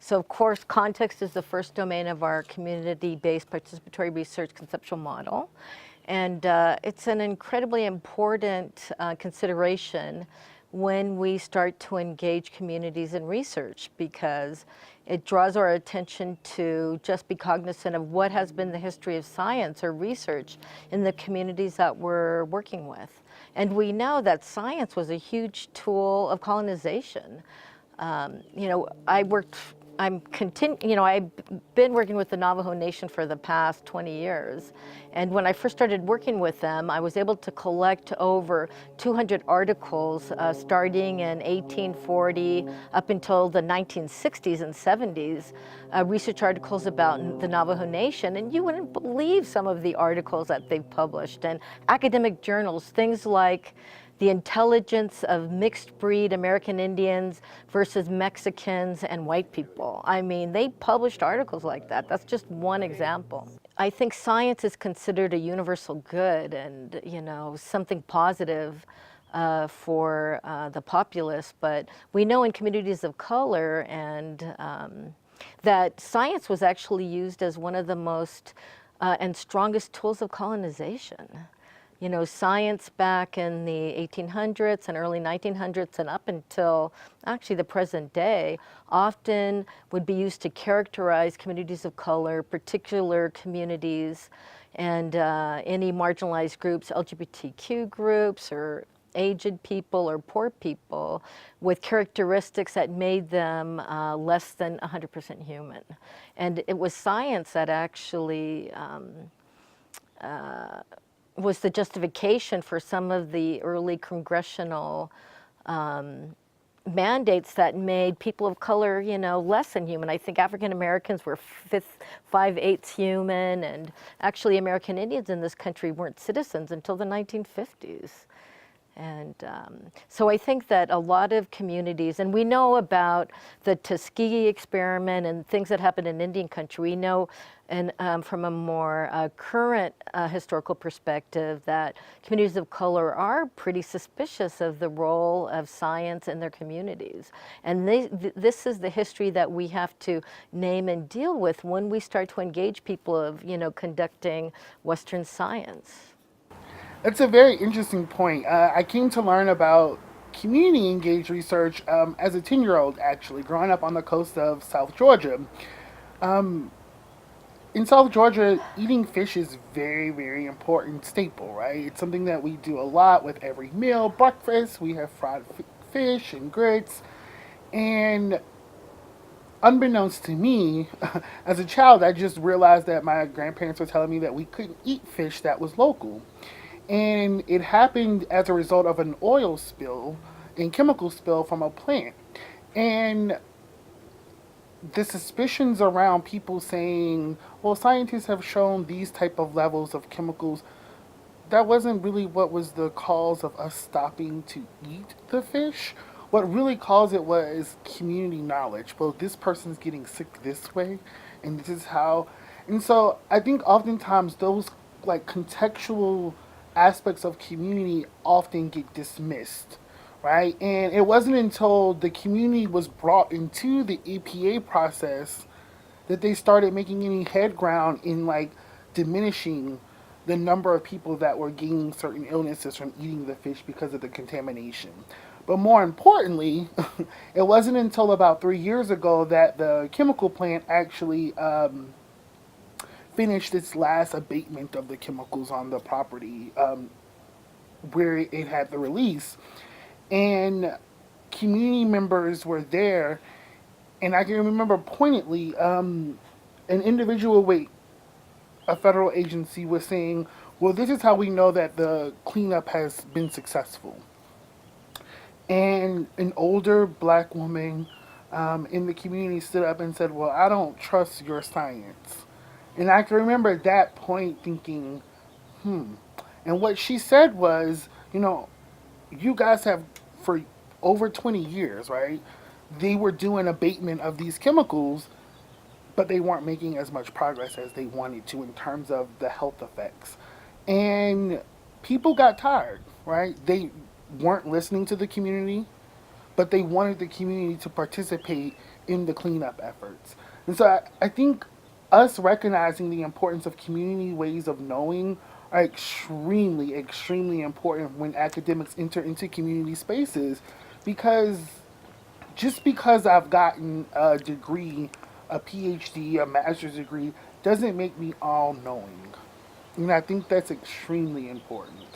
So of course, context is the first domain of our community-based participatory research conceptual model. And it's an incredibly important consideration when we start to engage communities in research, because it draws our attention to just be cognizant of what has been the history of science or research in the communities that we're working with. And we know that science was a huge tool of colonization. I've been working with the Navajo Nation for the past 20 years. And when I first started working with them, I was able to collect over 200 articles starting in 1840 up until the 1960s and 70s, research articles about the Navajo Nation. And you wouldn't believe some of the articles that they've published. And academic journals, things like the intelligence of mixed breed American Indians versus Mexicans and white people. I mean, they published articles like that. That's just one example. I think science is considered a universal good and, something positive for the populace, but we know in communities of color that science was actually used as one of the most and strongest tools of colonization. Science back in the 1800s and early 1900s and up until actually the present day often would be used to characterize communities of color, particular communities, and any marginalized groups, LGBTQ groups or aged people or poor people, with characteristics that made them less than 100% human. And it was science that actually was the justification for some of the early congressional mandates that made people of color, less than human. I think African Americans were 5/8 human, and actually American Indians in this country weren't citizens until the 1950s. And so I think that a lot of communities, and we know about the Tuskegee experiment and things that happened in Indian country. We know, and from a more current historical perspective, that communities of color are pretty suspicious of the role of science in their communities. And this is the history that we have to name and deal with when we start to engage people of, conducting Western science. That's a very interesting point. I came to learn about community engaged research as a 10-year-old, actually, growing up on the coast of South Georgia. Um, in South Georgia, eating fish is very, very important staple, right? It's something that we do a lot with every meal. Breakfast, we have fried fish and grits. And unbeknownst to me, as a child, I just realized that my grandparents were telling me that we couldn't eat fish that was local. And it happened as a result of an oil spill and chemical spill from a plant. And the suspicions around people saying, well, scientists have shown these type of levels of chemicals, that wasn't really what was the cause of us stopping to eat the fish. What really caused it was community knowledge. Well, this person's getting sick this way, and this is how. And so I think oftentimes those like contextual aspects of community often get dismissed, right? And it wasn't until the community was brought into the EPA process that they started making any head ground in like diminishing the number of people that were gaining certain illnesses from eating the fish because of the contamination. But more importantly, it wasn't until about 3 years ago that the chemical plant actually finished its last abatement of the chemicals on the property where it had the release. And community members were there, and I can remember poignantly an individual with a federal agency was saying, well, this is how we know that the cleanup has been successful. And an older black woman in the community stood up and said, well, I don't trust your science. And I can remember at that point thinking, hmm. And what she said was, you guys have, for over 20 years, right? They were doing abatement of these chemicals, but they weren't making as much progress as they wanted to in terms of the health effects. And people got tired, right? They weren't listening to the community, but they wanted the community to participate in the cleanup efforts. And so I think us recognizing the importance of community ways of knowing are extremely, extremely important when academics enter into community spaces, because just because I've gotten a degree, a PhD, a master's degree, doesn't make me all knowing. And I think that's extremely important.